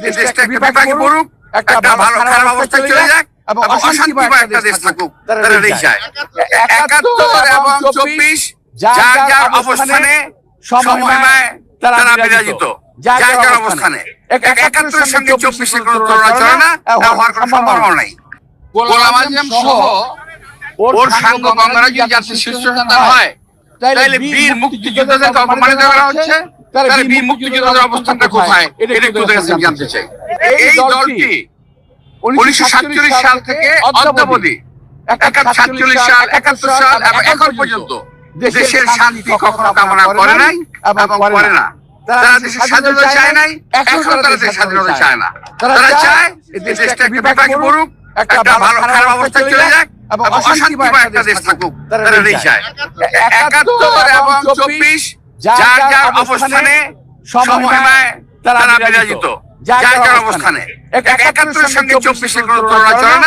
দেশটা একটা বিপাকে পড়ুক, একটা ভালো খারাপ অবস্থায় চলে যাক এবং অশান্তিময় একটা দেশ থাকুক, তারা এটাই চায়। ৭১ এবং ২৪ যার যার অবস্থানে সময়ময় তারা বিরাজিত, যার যার অবস্থানে। ৭১-এর সঙ্গে ২৪-এর কোনো তুলনা চলে না, হওয়ার কোনো সম্ভাবনা নাই। গোলাম আযম সহ ওর সাঙ্গ বঙ্গরা যদি জাতির শীর্ষস্থান হয়, তাহলে বীর মুক্তিযোদ্ধাদেরকে অপমানিত করা হচ্ছে। তাহলে বীর মুক্তিযোদ্ধাদের অবস্থানটা কোথায়, এটা একটু জানতে চাই। এই দলটি ১৯৪৭ সাল থেকে অদ্যাবধি ৪৭ সাল, ৭১ সাল এবং এখন পর্যন্ত দেশের শান্তি কখনো কামনা করে নাই এবং করে না। তারা দেশের স্বাধীনতা চায় নাই, এখনো তারা দেশের স্বাধীনতা চায় না। তারা চায় দেশটা একটা বিপাকে পড়ুক, একটা ভালো খারাপ অবস্থায় চলে যাক এবং অশান্তিময় একটা দেশ থাকুক, তারা এটাই চায়। ৭১ এবং ২৪ যার যার অবস্থানে সময়ময় তারা বিরাজিত, যার যার অবস্থানে। ৭১-এর সঙ্গে ২৪-এর কোনো তুলনা চলে না।